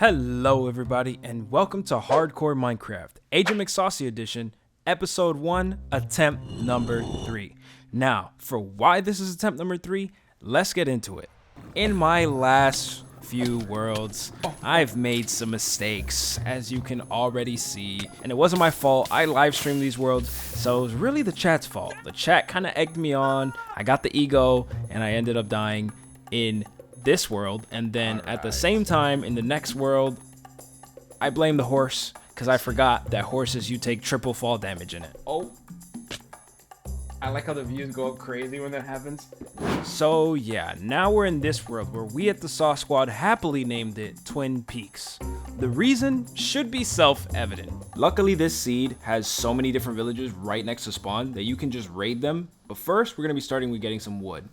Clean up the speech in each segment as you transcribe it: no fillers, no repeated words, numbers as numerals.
Hello everybody and welcome to Hardcore Minecraft, Agent McSaucy Edition, Episode 1, Attempt number 3. Now, for why this is attempt number 3, let's get into it. In my last few worlds, I've made some mistakes, as you can already see, and it wasn't my fault. I live streamed these worlds, so it was really the chat's fault. The chat kind of egged me on, I got the ego, and I ended up dying in this world, and then at the same time in the next world I blame the horse because I forgot that horses, you take triple fall damage in it. Oh, I like how the views go up crazy when that happens. So yeah, now we're in this world where we at the Saw Squad happily named it Twin Peaks. The reason should be self-evident. Luckily this seed has so many different villages right next to spawn that you can just raid them, but first we're gonna be starting with getting some wood.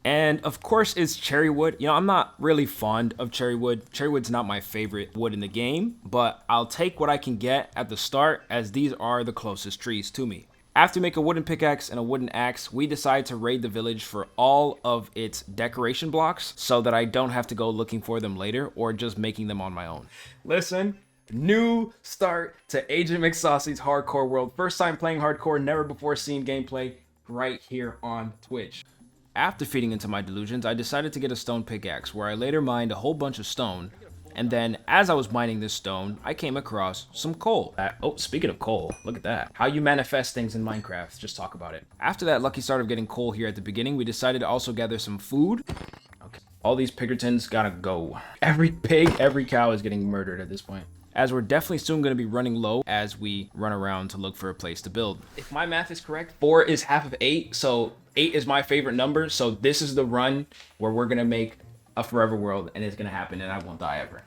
And of course it's cherry wood. You know, I'm not really fond of cherry wood. Cherry wood's not my favorite wood in the game, but I'll take what I can get at the start as these are the closest trees to me. After making a wooden pickaxe and a wooden axe, we decide to raid the village for all of its decoration blocks so that I don't have to go looking for them later or just making them on my own. Listen, new start to Agent McSaucy's hardcore world. First time playing hardcore, never before seen gameplay right here on Twitch. After feeding into my delusions, I decided to get a stone pickaxe where I later mined a whole bunch of stone. And then as I was mining this stone, I came across some coal. Oh, speaking of coal, look at that. How you manifest things in Minecraft, just talk about it. After that lucky start of getting coal here at the beginning, we decided to also gather some food. Okay. All these Piggertons gotta go. Every pig, every cow is getting murdered at this point, as we're definitely soon going to be running low as we run around to look for a place to build. If my math is correct, 4 is half of 8, so 8 is my favorite number, so this is the run where we're going to make a forever world, and it's going to happen, and I won't die ever.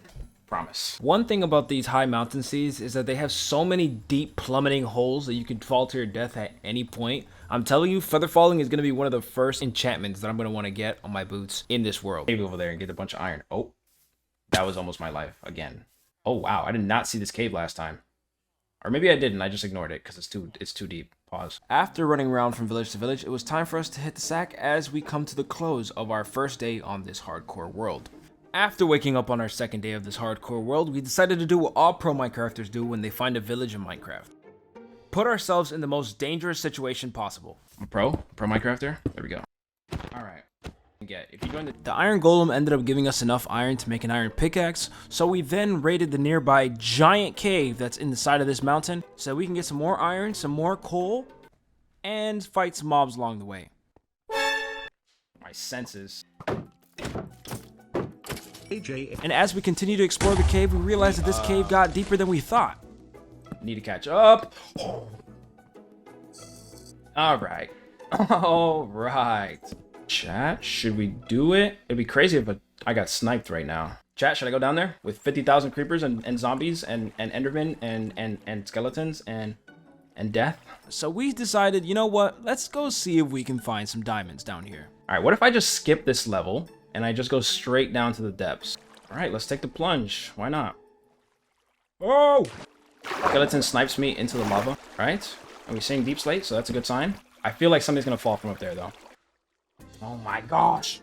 Promise. One thing about these high mountain seas is that they have so many deep plummeting holes that you can fall to your death at any point. I'm telling you, feather falling is going to be one of the first enchantments that I'm going to want to get on my boots in this world. Maybe over there and get a bunch of iron. Oh, that was almost my life again. Oh wow, I did not see this cave last time. Or maybe I didn't, I just ignored it because it's too deep. Pause. After running around from village to village, it was time for us to hit the sack as we come to the close of our first day on this hardcore world. After waking up on our second day of this hardcore world, we decided to do what all pro Minecrafters do when they find a village in Minecraft. Put ourselves in the most dangerous situation possible. Pro Minecrafter? There we go. Alright. If you join the iron golem ended up giving us enough iron to make an iron pickaxe, so we then raided the nearby giant cave that's in the side of this mountain so we can get some more iron, some more coal, and fight some mobs along the way. My senses. And as we continue to explore the cave, we realized that this cave got deeper than we thought. Need to catch up. Alright. Alright. Chat, should we do it? It'd be crazy if I got sniped right now. Chat, should I go down there with 50,000 creepers and zombies and endermen and skeletons and death? So we decided, you know what? Let's go see if we can find some diamonds down here. All right, what if I just skip this level and I just go straight down to the depths? All right, let's take the plunge. Why not? Oh! Skeleton snipes me into the lava, right? And we're seeing deep slate, so that's a good sign. I feel like something's gonna fall from up there though. Oh my gosh.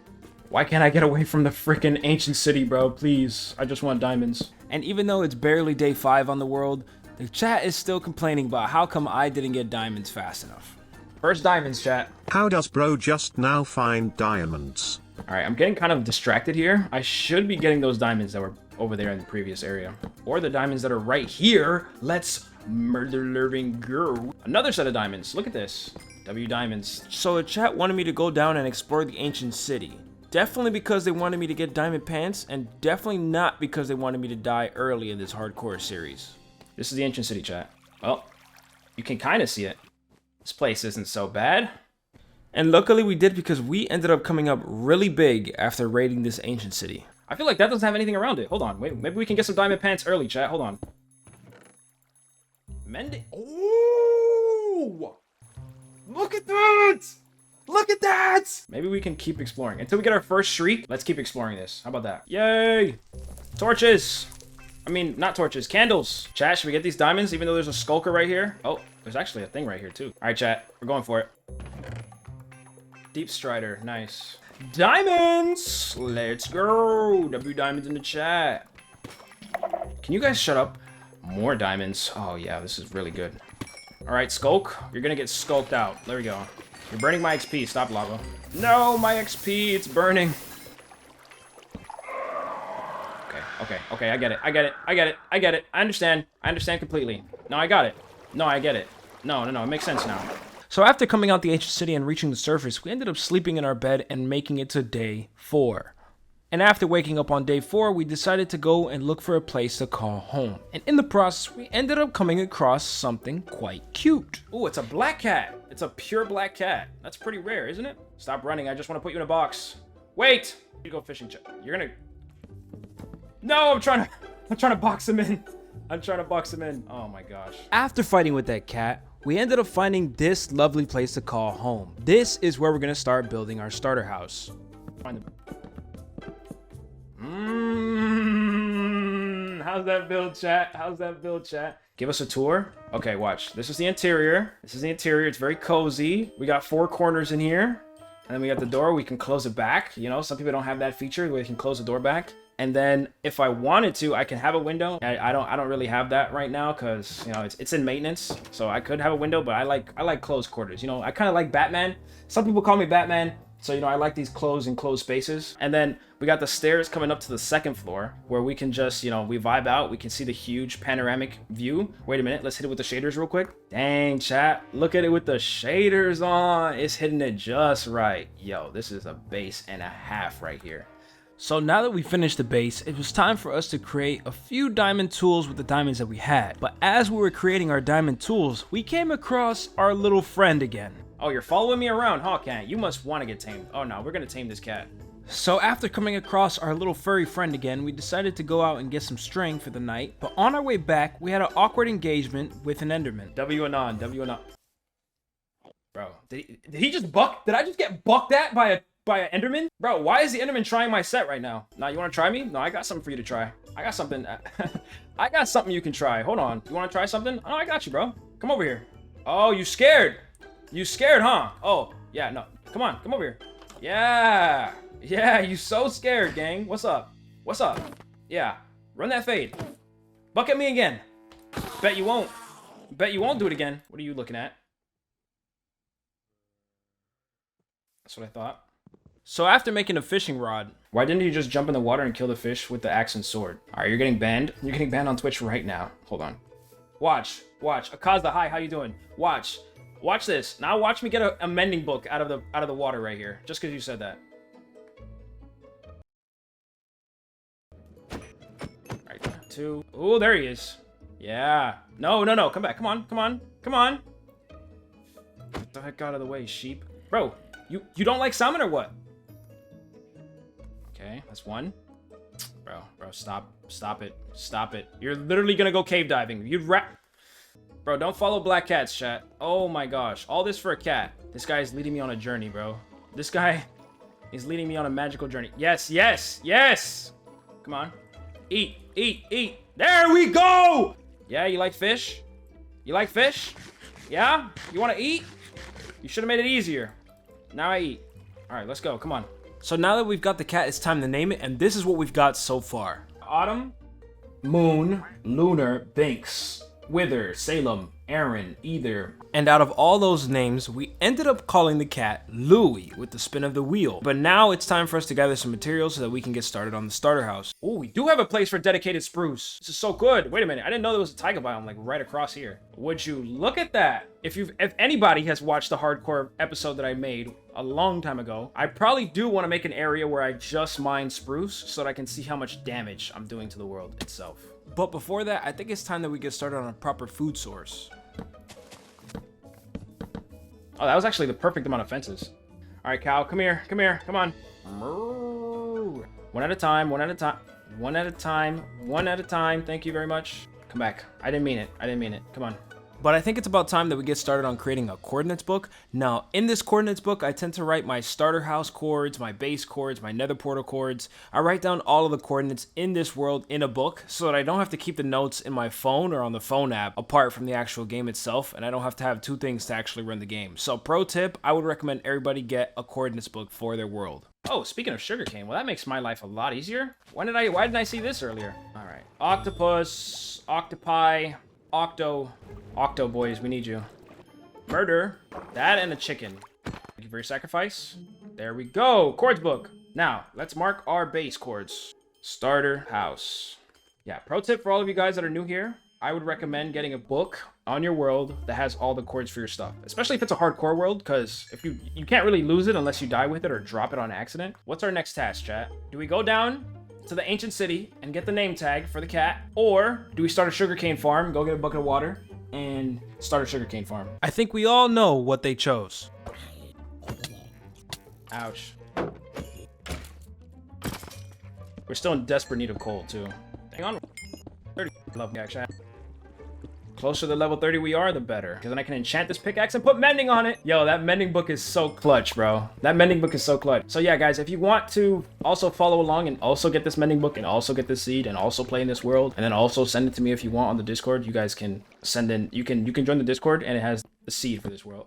Why can't I get away from the freaking ancient city, bro? Please. I just want diamonds. And even though it's barely day 5 on the world, the chat is still complaining about how come I didn't get diamonds fast enough. First diamonds, chat. How does bro just now find diamonds? Alright, I'm getting kind of distracted here. I should be getting those diamonds that were over there in the previous area. Or the diamonds that are right here. Let's murder-loving go. Another set of diamonds. Look at this. W diamonds. So the chat wanted me to go down and explore the ancient city. Definitely because they wanted me to get diamond pants, and definitely not because they wanted me to die early in this hardcore series. This is the ancient city, chat. Well, you can kind of see it. This place isn't so bad. And luckily we did because we ended up coming up really big after raiding this ancient city. I feel like that doesn't have anything around it. Hold on, wait, maybe we can get some diamond pants early, chat. Hold on. Mending. Oh! Look at that! Look at that! Maybe we can keep exploring. Until we get our first shriek, let's keep exploring this. How about that? Yay! Torches! I mean, not torches, candles. Chat, should we get these diamonds even though there's a skulker right here? Oh, there's actually a thing right here too. Alright, chat, we're going for it. Deep Strider, nice. Diamonds! Let's go! W diamonds in the chat. Can you guys shut up? More diamonds. Oh, yeah, this is really good. All right, Skulk. You're going to get skulked out. There we go. You're burning my XP. Stop, lava. No, my XP. It's burning. Okay. I get it. I understand. I understand completely. No, I got it. No, I get it. No. It makes sense now. So after coming out the ancient city and reaching the surface, we ended up sleeping in our bed and making it to day 4. And after waking up on day 4, we decided to go and look for a place to call home. And in the process, we ended up coming across something quite cute. Oh, it's a black cat. It's a pure black cat. That's pretty rare, isn't it? Stop running. I just want to put you in a box. Wait! You go fishing. You're gonna... No, I'm trying to box him in. I'm trying to box him in. Oh my gosh. After fighting with that cat, we ended up finding this lovely place to call home. This is where we're gonna start building our starter house. Find the... How's that build, chat? How's that build, chat? Give us a tour. Okay, watch. This is the interior. It's very cozy. We got 4 corners in here. And then we got the door. We can close it back. You know, some people don't have that feature where you can close the door back. And then if I wanted to, I can have a window. I don't really have that right now because, you know, it's in maintenance. So I could have a window, but I like closed quarters. You know, I kind of like Batman. Some people call me Batman. So, you know, I like these closed spaces. And then we got the stairs coming up to the 2nd floor where we can just, you know, we vibe out. We can see the huge panoramic view. Wait a minute. Let's hit it with the shaders real quick. Dang, chat. Look at it with the shaders on. It's hitting it just right. Yo, this is a base and a half right here. So now that we finished the base, it was time for us to create a few diamond tools with the diamonds that we had. But as we were creating our diamond tools, we came across our little friend again. Oh, you're following me around, huh, cat? You must want to get tamed. Oh no, we're gonna tame this cat. So after coming across our little furry friend again, we decided to go out and get some string for the night. But on our way back, we had an awkward engagement with an Enderman. W anon. Bro, did he just buck? Did I just get bucked at by an Enderman? Bro, why is the Enderman trying my set right now? Nah, you want to try me? No, I got something for you to try. I got something. I got something you can try. Hold on. You want to try something? Oh, I got you, bro. Come over here. Oh, you scared? You scared, huh? Oh, yeah, no. Come on, come over here. Yeah. Yeah, you so scared, gang. What's up? What's up? Yeah. Run that fade. Buck at me again. Bet you won't. Bet you won't do it again. What are you looking at? That's what I thought. So after making a fishing rod, why didn't you just jump in the water and kill the fish with the axe and sword? Alright, you're getting banned. You're getting banned on Twitch right now. Hold on. Watch. Akaza, hi, how you doing? Watch this. Now watch me get a mending book out of the water right here. Just because you said that. Alright, 2. Oh, there he is. Yeah. No. Come back. Come on. Get the heck out of the way, sheep. Bro, you don't like salmon or what? Okay, that's 1. Bro, stop it. You're literally gonna go cave diving. Bro, don't follow black cats, chat. Oh my gosh, all this for a cat. This guy is leading me on a journey, bro. This guy is leading me on a magical journey. Yes. Come on. Eat. There we go! Yeah, you like fish? Yeah? You wanna eat? You should've made it easier. Now I eat. Alright, let's go, come on. So now that we've got the cat, it's time to name it, and this is what we've got so far. Autumn, Moon, Lunar, Binks, Wither, Salem, Aaron, Either. And out of all those names, we ended up calling the cat Louie with the spin of the wheel. But now it's time for us to gather some materials so that we can get started on the starter house. Oh, we do have a place for dedicated spruce. This is so good. Wait a minute, I didn't know there was a taiga biome like right across here. Would you look at that? If anybody has watched the hardcore episode that I made a long time ago, I probably do want to make an area where I just mine spruce so that I can see how much damage I'm doing to the world itself. But before that, I think it's time that we get started on a proper food source. Oh, that was actually the perfect amount of fences. All right, cow, come here, come on. One at a time. Thank you very much. Come back. I didn't mean it. Come on. But I think it's about time that we get started on creating a coordinates book. Now, in this coordinates book, I tend to write my starter house chords, my base chords, my nether portal chords. I write down all of the coordinates in this world in a book so that I don't have to keep the notes in my phone or on the phone app apart from the actual game itself, and I don't have to have 2 things to actually run the game. So pro tip, I would recommend everybody get a coordinates book for their world. Oh, speaking of sugarcane, well, that makes my life a lot easier. Why didn't I see this earlier? All right. Octopus, octopi, octo boys, we need you. Murder, that and a chicken. Thank you for your sacrifice. There we go, chords book. Now, let's mark our base chords. Starter house. Yeah, pro tip for all of you guys that are new here, I would recommend getting a book on your world that has all the chords for your stuff, especially if it's a hardcore world, because if you can't really lose it unless you die with it or drop it on accident. What's our next task, chat? Do we go down to the ancient city and get the name tag for the cat, or do we start a sugarcane farm, go get a bucket of water, and start a sugarcane farm? I think we all know what they chose. Ouch. We're still in desperate need of coal, too. Hang on. 30. Love me, actually. Closer to the level 30 we are, the better. Because then I can enchant this pickaxe and put mending on it. Yo, that mending book is so clutch, bro. That mending book is so clutch. So yeah, guys, if you want to also follow along and also get this mending book and also get this seed and also play in this world and then also send it to me if you want on the Discord, you guys can send in. You can join the Discord and it has the seed for this world.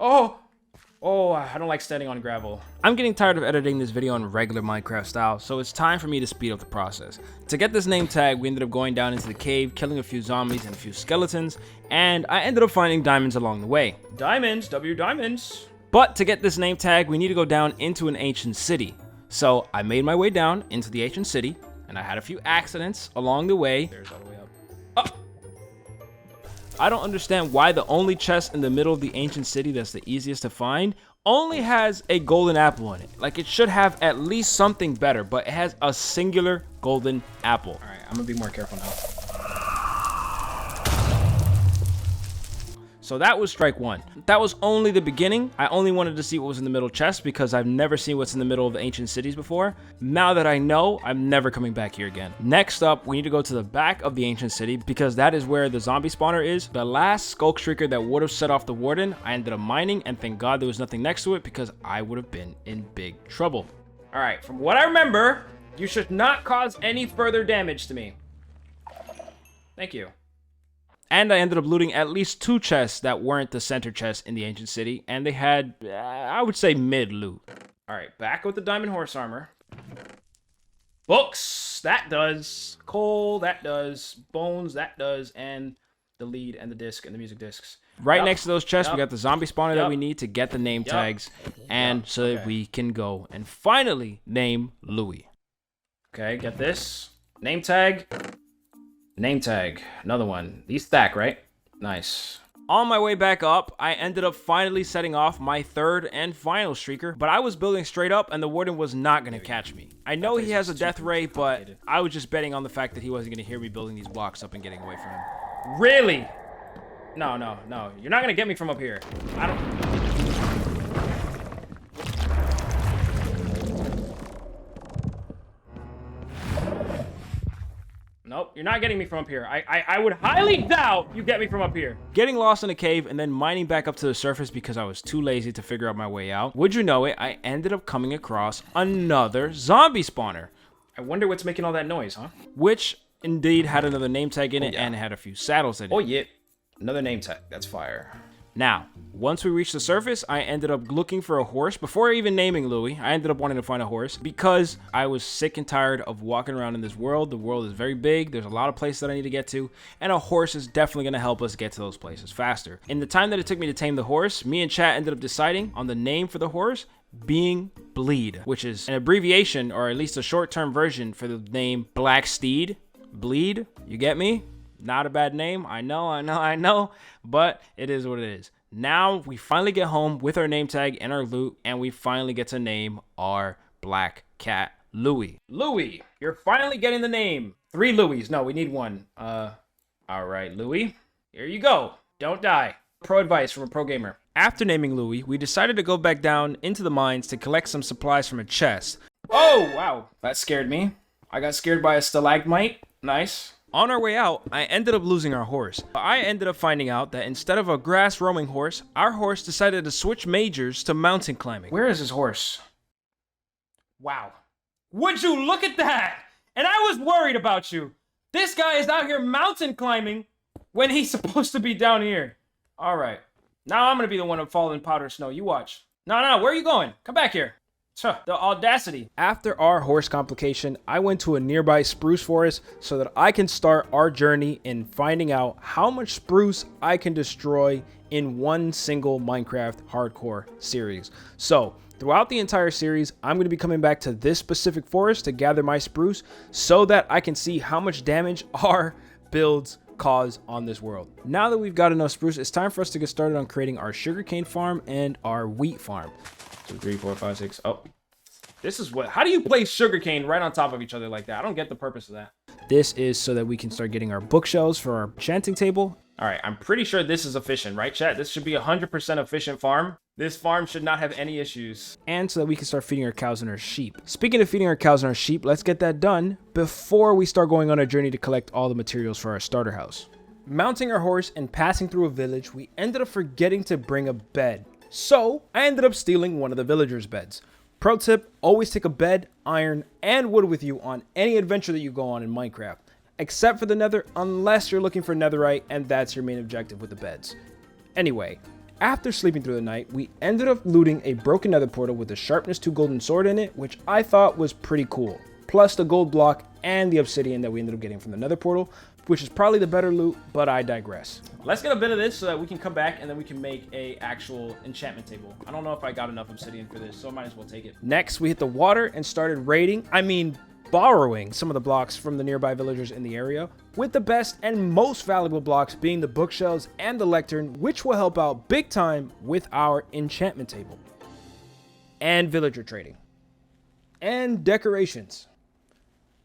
Oh, I don't like standing on gravel. I'm getting tired of editing this video in regular Minecraft style, so it's time for me to speed up the process. To get this name tag, we ended up going down into the cave, killing a few zombies and a few skeletons, and I ended up finding diamonds along the way. Diamonds, diamonds. But to get this name tag, we need to go down into an ancient city. So I made my way down into the ancient city, and I had a few accidents along the way. There's all the way up. I don't understand why the only chest in the middle of the ancient city that's the easiest to find only has a golden apple in it. Like, it should have at least something better, but it has a singular golden apple. All right, I'm gonna be more careful now. So that was strike one. That was only the beginning. I only wanted to see what was in the middle chest because I've never seen what's in the middle of the ancient cities before. Now that I know, I'm never coming back here again. Next up, we need to go to the back of the ancient city because that is where the zombie spawner is. The last skulk streaker that would have set off the warden, I ended up mining, and thank God there was nothing next to it because I would have been in big trouble. All right, from what I remember, you should not cause any further damage to me. Thank you. And I ended up looting at least 2 chests that weren't the center chest in the ancient city, and they had, I would say, mid loot. All right, back with the diamond horse armor. Books, that does. Coal, that does. Bones, that does. And the lead and the disc and the music discs. Right next to those chests, we got the zombie spawner that we need to get the name tags, and so that we can go and finally name Louis. Okay, get this. Name tag. Name tag, another one. These stack, right? Nice. On my way back up, I ended up finally setting off my third and final streaker, but I was building straight up and the warden was not going to catch me. I know he has a death ray, but I was just betting on the fact that he wasn't going to hear me building these blocks up and getting away from him. Really? No. You're not going to get me from up here. I don't... Nope, you're not getting me from up here. I would highly doubt you get me from up here. Getting lost in a cave and then mining back up to the surface because I was too lazy to figure out my way out. Would you know it, I ended up coming across another zombie spawner. I wonder what's making all that noise, huh? Which indeed had another name tag in it and it had a few saddles in it. Oh yeah, another name tag, that's fire. Now, once we reached the surface, I ended up looking for a horse. Before even naming Louis, I ended up wanting to find a horse because I was sick and tired of walking around in this world. The world is very big. There's a lot of places that I need to get to, and a horse is definitely going to help us get to those places faster. In the time that it took me to tame the horse, me and chat ended up deciding on the name for the horse being Bleed, which is an abbreviation or at least a short-term version for the name Black Steed. Bleed, you get me? Not a bad name, I know, but it is what it is. Now we finally get home with our name tag and our loot, and we finally get to name our black cat Louis. Louis, you're finally getting the name. 3 Louis. No, we need 1. All right, Louis, here you go. Don't die. Pro advice from a pro gamer. After naming Louis, we decided to go back down into the mines to collect some supplies from a chest. Oh, wow, that scared me. I got scared by a stalagmite. Nice. On our way out, I ended up losing our horse. I ended up finding out that instead of a grass roaming horse, our horse decided to switch majors to mountain climbing. Where is his horse? Wow. Would you look at that? And I was worried about you. This guy is out here mountain climbing when he's supposed to be down here. All right. Now I'm going to be the one to fall in powder snow. You watch. No, where are you going? Come back here. The audacity. After our horse complication, I went to a nearby spruce forest so that I can start our journey in finding out how much spruce I can destroy in one single Minecraft hardcore series. So throughout the entire series, I'm going to be coming back to this specific forest to gather my spruce so that I can see how much damage our builds cause on this world. Now that we've got enough spruce, it's time for us to get started on creating our sugarcane farm and our wheat farm. 2, 3, 4, 5, 6. Oh, this is what, how do you place sugarcane right on top of each other like that? I don't get the purpose of that. This is so that we can start getting our bookshelves for our enchanting table. All right, I'm pretty sure this is efficient, right, chat? This should be 100% efficient farm. This farm should not have any issues. And so that we can start feeding our cows and our sheep. Speaking of feeding our cows and our sheep, let's get that done before we start going on a journey to collect all the materials for our starter house. Mounting our horse and passing through a village, we ended up forgetting to bring a bed. So I ended up stealing one of the villagers' beds. Pro tip, always take a bed, iron, and wood with you on any adventure that you go on in Minecraft. Except for the nether, unless you're looking for netherite and that's your main objective with the beds. Anyway, after sleeping through the night, we ended up looting a broken nether portal with a sharpness 2 golden sword in it, which I thought was pretty cool. Plus the gold block and the obsidian that we ended up getting from the nether portal, which is probably the better loot, but I digress. Let's get a bit of this so that we can come back and then we can make a actual enchantment table. I don't know if I got enough obsidian for this, so I might as well take it. Next, we hit the water and started borrowing some of the blocks from the nearby villagers in the area, with the best and most valuable blocks being the bookshelves and the lectern, which will help out big time with our enchantment table. And villager trading. And decorations.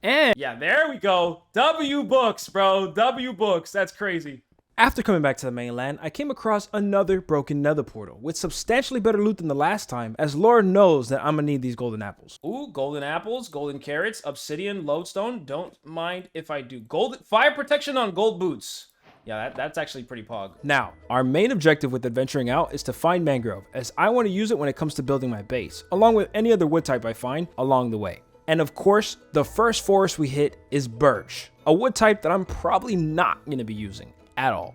And yeah, there we go. W books, bro. W books. That's crazy. After coming back to the mainland, I came across another broken nether portal with substantially better loot than the last time, as Lord knows that I'm gonna need these golden apples. Ooh, golden apples, golden carrots, obsidian, lodestone. Don't mind if I do. Gold fire protection on gold boots. Yeah, that's actually pretty pog. Now, our main objective with adventuring out is to find mangrove, as I want to use it when it comes to building my base, along with any other wood type I find along the way. And of course, the first forest we hit is birch, a wood type that I'm probably not going to be using at all.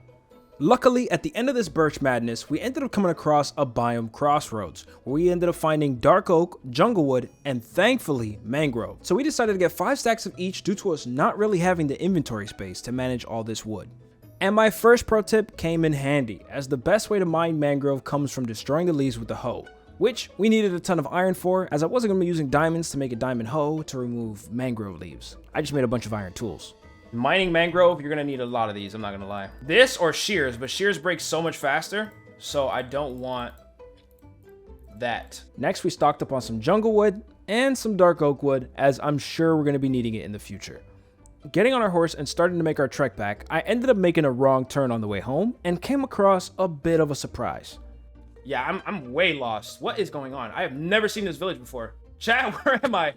Luckily, at the end of this birch madness, we ended up coming across a biome crossroads, where we ended up finding dark oak, junglewood, and thankfully, mangrove. So we decided to get 5 stacks of each due to us not really having the inventory space to manage all this wood. And my first pro tip came in handy, as the best way to mine mangrove comes from destroying the leaves with the hoe, which we needed a ton of iron for, as I wasn't going to be using diamonds to make a diamond hoe to remove mangrove leaves. I just made a bunch of iron tools. Mining mangrove, you're going to need a lot of these, I'm not going to lie. This or shears, but shears break so much faster, so I don't want that. Next, we stocked up on some jungle wood and some dark oak wood, as I'm sure we're going to be needing it in the future. Getting on our horse and starting to make our trek back, I ended up making a wrong turn on the way home and came across a bit of a surprise. Yeah, I'm way lost. What is going on? I have never seen this village before. Chat, where am I?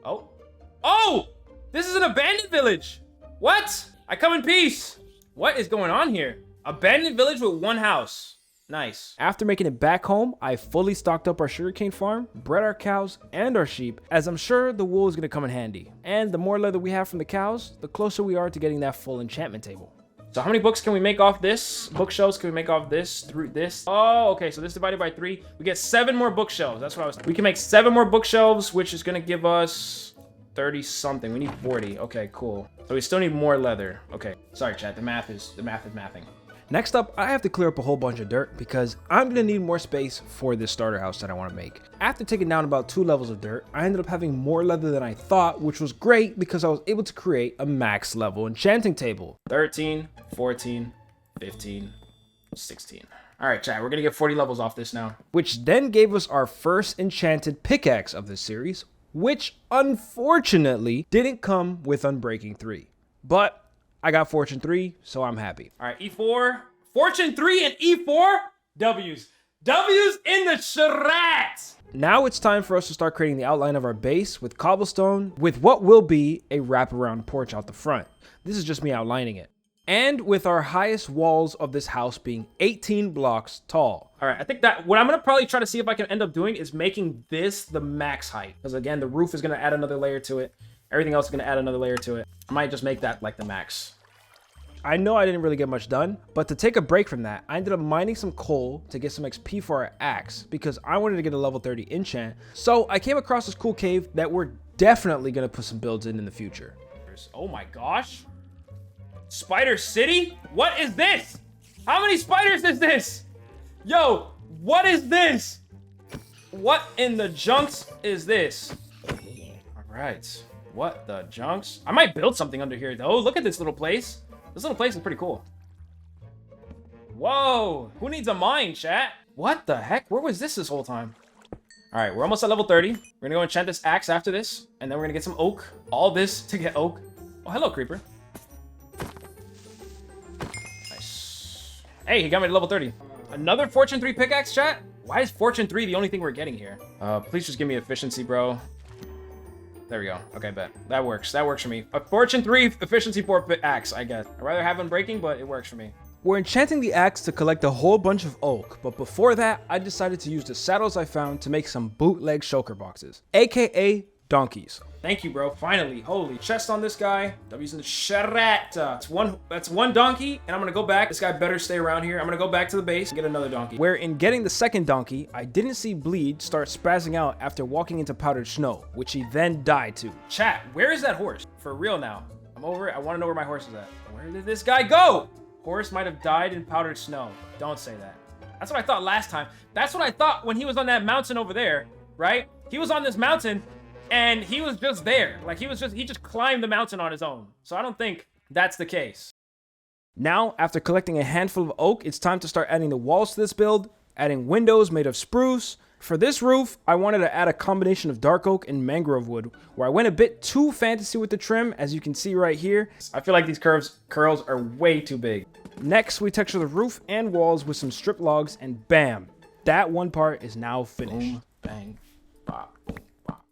Oh, this is an abandoned village. What? I come in peace. What is going on here? Abandoned village with one house. Nice. After making it back home, I fully stocked up our sugarcane farm, bred our cows and our sheep, as I'm sure the wool is going to come in handy. And the more leather we have from the cows, the closer we are to getting that full enchantment table. So how many books can we make off this? Bookshelves can we make off this through this? Oh, okay, so this divided by 3. We get 7 more bookshelves. That's what I was... We can make 7 more bookshelves, which is going to give us 30 something. We need 40. Okay, cool. So we still need more leather. Okay, sorry, chat. The math is mathing. Next up, I have to clear up a whole bunch of dirt because I'm going to need more space for this starter house that I want to make. After taking down about 2 levels of dirt, I ended up having more leather than I thought, which was great because I was able to create a max level enchanting table. 13, 14, 15, 16. All right, chat, we're going to get 40 levels off this now. Which then gave us our first enchanted pickaxe of this series, which unfortunately didn't come with Unbreaking 3. But I got Fortune 3, so I'm happy. All right, E4. Fortune 3 and E4. W's. W's in the charrette. Now it's time for us to start creating the outline of our base with cobblestone with what will be a wraparound porch out the front. This is just me outlining it. And with our highest walls of this house being 18 blocks tall. All right, I think that what I'm going to probably try to see if I can end up doing is making this the max height. Because again, the roof is going to add another layer to it. Everything else is going to add another layer to it. I might just make that like the max. I know I didn't really get much done, but to take a break from that, I ended up mining some coal to get some XP for our axe because I wanted to get a level 30 enchant. So I came across this cool cave that we're definitely going to put some builds in the future. Oh my gosh. Spider City? What is this? How many spiders is this? Yo, what is this? What in the junks is this? All right. What the junks? I might build something under here, though. Look at this little place. This little place is pretty cool. Whoa. Who needs a mine, chat? What the heck? Where was this whole time? All right, we're almost at level 30. We're going to go enchant this axe after this. And then we're going to get some oak. All this to get oak. Oh, hello, creeper. Nice. Hey, he got me to level 30. Another Fortune 3 pickaxe, chat? Why is Fortune 3 the only thing we're getting here? Please just give me efficiency, bro. There we go. Okay, bet. That works. That works for me. A Fortune 3 efficiency 4 axe, I guess. I'd rather have unbreaking, but it works for me. We're enchanting the axe to collect a whole bunch of oak, but before that, I decided to use the saddles I found to make some bootleg shulker boxes, aka donkeys. Thank you, bro. Finally. Holy chest on this guy. I'm using the charrette. That's one donkey, and I'm gonna go back. This guy better stay around here. I'm gonna go back to the base and get another donkey. Where in getting the second donkey, I didn't see Bleed start spazzing out after walking into powdered snow, which he then died to. Chat, where is that horse? For real now. I'm over it. I wanna know where my horse is at. Where did this guy go? Horse might have died in powdered snow. Don't say that. That's what I thought last time. That's what I thought when he was on that mountain over there, right? He was on this mountain and he was just there. Like he just climbed the mountain on his own. So I don't think that's the case. Now, after collecting a handful of oak, it's time to start adding the walls to this build, adding windows made of spruce. For this roof, I wanted to add a combination of dark oak and mangrove wood, where I went a bit too fantasy with the trim, as you can see right here. I feel like these curls are way too big. Next, we texture the roof and walls with some strip logs, and bam, that one part is now finished. Boom, bang, bop, boom, bop,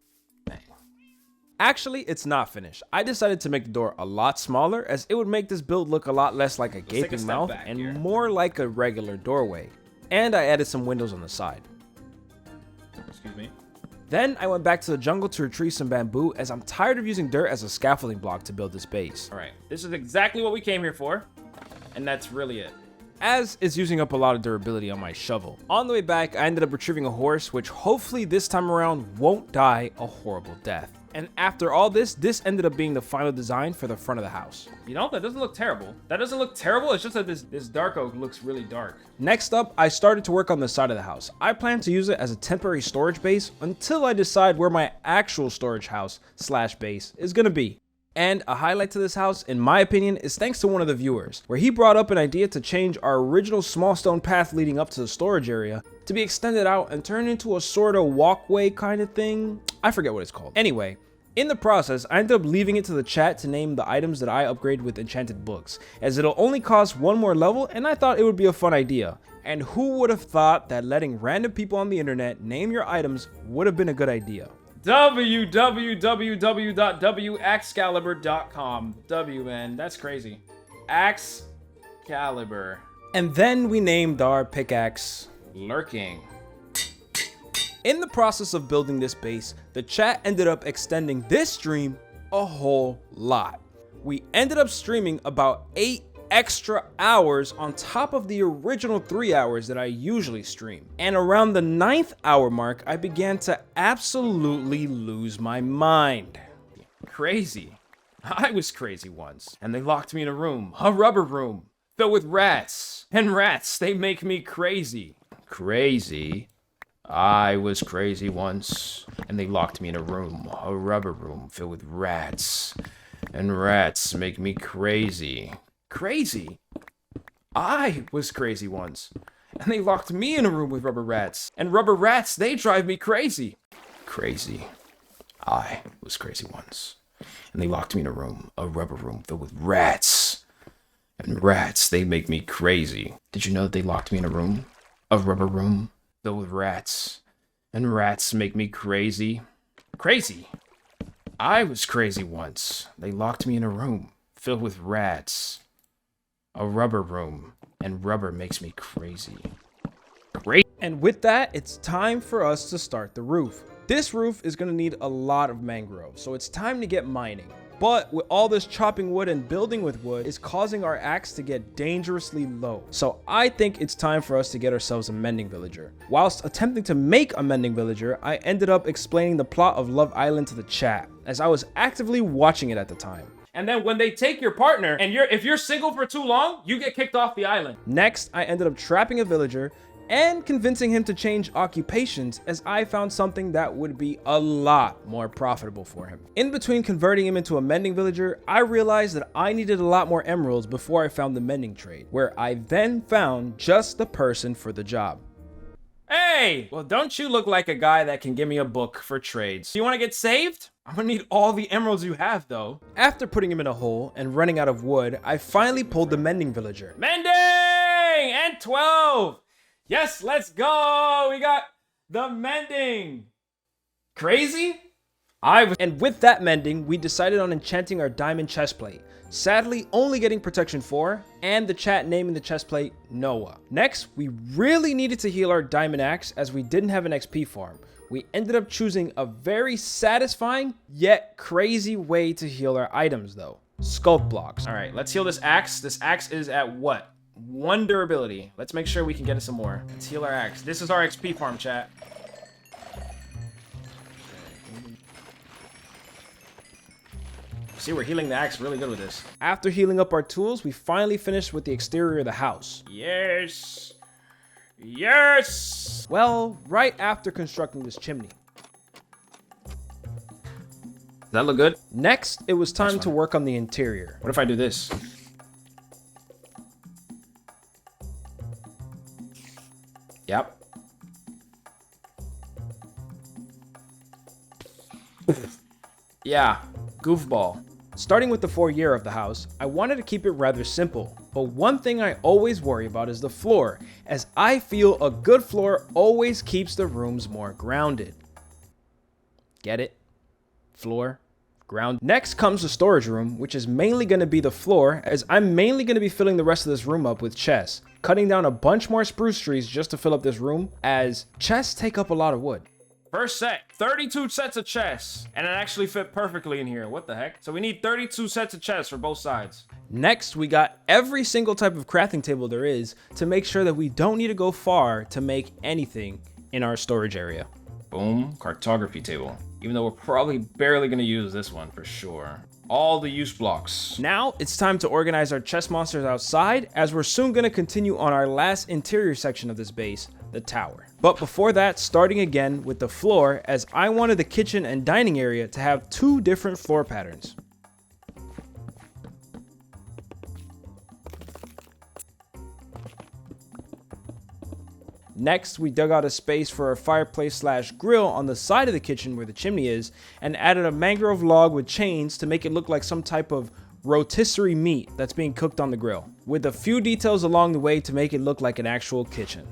bang. Actually, it's not finished. I decided to make the door a lot smaller, as it would make this build look a lot less like a gaping mouth and more like a regular doorway. And I added some windows on the side. Excuse me. Then I went back to the jungle to retrieve some bamboo, as I'm tired of using dirt as a scaffolding block to build this base. All right, this is exactly what we came here for, and that's really it. As is using up a lot of durability on my shovel. On the way back, I ended up retrieving a horse, which hopefully this time around won't die a horrible death. And after all this ended up being the final design for the front of the house. You know, that doesn't look terrible. That doesn't look terrible, it's just that this dark oak looks really dark. Next up, I started to work on the side of the house. I plan to use it as a temporary storage base until I decide where my actual storage house / base is gonna be. And a highlight to this house, in my opinion, is thanks to one of the viewers, where he brought up an idea to change our original small stone path leading up to the storage area to be extended out and turned into a sort of walkway kind of thing. I forget what it's called. Anyway, in the process, I ended up leaving it to the chat to name the items that I upgrade with enchanted books, as it'll only cost one more level, and I thought it would be a fun idea. And who would have thought that letting random people on the internet name your items would have been a good idea? www.axcalibur.com. W, man, that's crazy. Axcalibur. And then we named our pickaxe Lurking. In the process of building this base, the chat ended up extending this stream a whole lot. We ended up streaming about 8 extra hours on top of the original 3 hours that I usually stream. And around the 9th hour mark, I began to absolutely lose my mind. Crazy. I was crazy once, and they locked me in a rubber room, filled with rats. And rats, they make me crazy. Crazy. I was crazy once, and they locked me in a rubber room filled with rats. And rats make me crazy. Crazy? I was crazy once, and they locked me in a room with rubber rats. And rubber rats, they drive me crazy. Crazy. I was crazy once, and they locked me in a rubber room filled with rats. And rats, they make me crazy. Did you know that they locked me in a rubber room filled with rats? And rats make me crazy. Crazy. I was crazy once. They locked me in a room filled with rats. A rubber room. And rubber makes me crazy. Great. And with that, it's time for us to start the roof. This roof is going to need a lot of mangrove, so it's time to get mining. But with all this chopping wood and building with wood is causing our axe to get dangerously low. So I think it's time for us to get ourselves a mending villager. Whilst attempting to make a mending villager, I ended up explaining the plot of Love Island to the chat, as I was actively watching it at the time. And then when they take your partner, and if you're single for too long, you get kicked off the island. Next, I ended up trapping a villager and convincing him to change occupations, as I found something that would be a lot more profitable for him. In between converting him into a mending villager, I realized that I needed a lot more emeralds before I found the mending trade, where I then found just the person for the job. Hey, well, don't you look like a guy that can give me a book for trades? Do you want to get saved? I'm gonna need all the emeralds you have, though. After putting him in a hole and running out of wood, I finally pulled the mending villager. Mending! And 12! Yes, let's go! We got the mending! Crazy? And with that mending, we decided on enchanting our diamond chestplate. Sadly, only getting protection 4, and the chat naming the chestplate Noah. Next, we really needed to heal our diamond axe, as we didn't have an XP farm. We ended up choosing a very satisfying, yet crazy way to heal our items though. Sculpt blocks. All right, let's heal this axe. This axe is at what? 1 durability. Let's make sure we can get it some more. Let's heal our axe. This is our XP farm, chat. See, we're healing the axe really good with this. After healing up our tools, we finally finished with the exterior of the house. Yes. Yes. Well, right after constructing this chimney. Does that look good? Next, it was time to work on the interior. What if I do this? Yep. Yeah, goofball. Starting with the foyer of the house, I wanted to keep it rather simple, but one thing I always worry about is the floor, as I feel a good floor always keeps the rooms more grounded. Get it? Floor, ground. Next comes the storage room, which is mainly going to be the floor, as I'm mainly going to be filling the rest of this room up with chests, cutting down a bunch more spruce trees just to fill up this room, as chests take up a lot of wood. First set, 32 sets of chests, and it actually fit perfectly in here. What the heck? So we need 32 sets of chests for both sides. Next, we got every single type of crafting table there is to make sure that we don't need to go far to make anything in our storage area. Boom, cartography table. Even though we're probably barely gonna use this one for sure. All the use blocks. Now it's time to organize our chest monsters outside, as we're soon gonna continue on our last interior section of this base, the tower. But before that, starting again with the floor, as I wanted the kitchen and dining area to have 2 different floor patterns. Next, we dug out a space for a fireplace slash grill on the side of the kitchen where the chimney is, and added a mangrove log with chains to make it look like some type of rotisserie meat that's being cooked on the grill, with a few details along the way to make it look like an actual kitchen.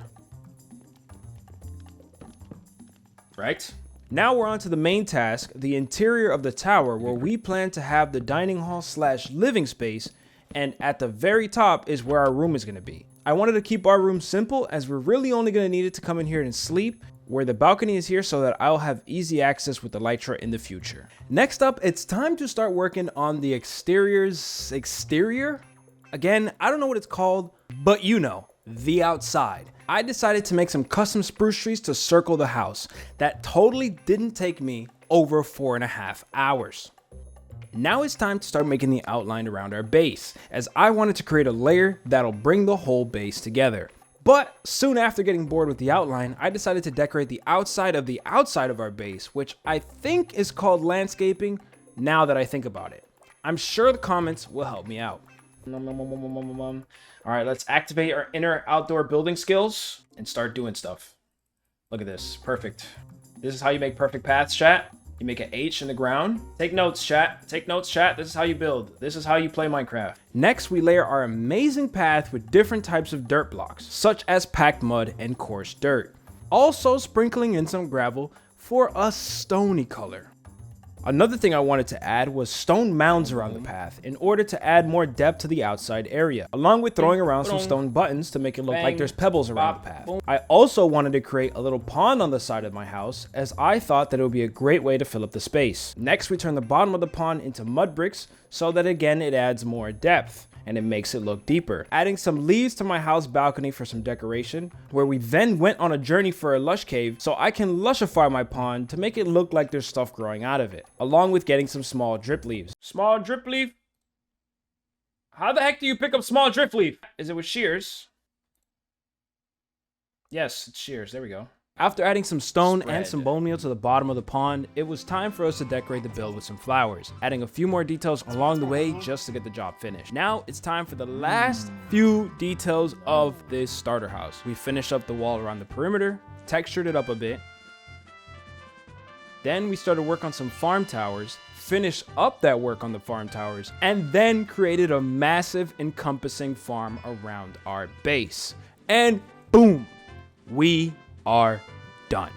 Right? Now we're on to the main task, the interior of the tower, where we plan to have the dining hall slash living space, and at the very top is where our room is going to be. I wanted to keep our room simple, as we're really only going to need it to come in here and sleep, where the balcony is here so that I'll have easy access with the Elytra in the future. Next up, it's time to start working on the exterior? Again, I don't know what it's called, but you know, the outside. I decided to make some custom spruce trees to circle the house. That totally didn't take me over 4.5 hours. Now it's time to start making the outline around our base, as I wanted to create a layer that'll bring the whole base together. But soon after getting bored with the outline, I decided to decorate the outside of our base, which I think is called landscaping now that I think about it. I'm sure the comments will help me out. All right, let's activate our inner outdoor building skills and start doing stuff. Look at this, perfect. This is how you make perfect paths, chat. You make an H in the ground. Take notes, chat. Take notes, chat. This is how you build. This is how you play Minecraft. Next, we layer our amazing path with different types of dirt blocks, such as packed mud and coarse dirt. Also sprinkling in some gravel for a stony color. Another thing I wanted to add was stone mounds around the path in order to add more depth to the outside area, along with throwing around some stone buttons to make it look like there's pebbles around the path. I also wanted to create a little pond on the side of my house, as I thought that it would be a great way to fill up the space. Next, we turn the bottom of the pond into mud bricks so that again it adds more depth and it makes it look deeper. Adding some leaves to my house balcony for some decoration, where we then went on a journey for a lush cave so I can lushify my pond to make it look like there's stuff growing out of it, along with getting some small drip leaves. Small drip leaf? How the heck do you pick up small drip leaf? Is it with shears? Yes, it's shears. There we go. After adding some stone and some bone meal to the bottom of the pond, it was time for us to decorate the build with some flowers, adding a few more details along the way just to get the job finished. Now it's time for the last few details of this starter house. We finished up the wall around the perimeter, textured it up a bit. Then we started work on some farm towers, finished up that work on the farm towers, and then created a massive encompassing farm around our base. And boom, we are done.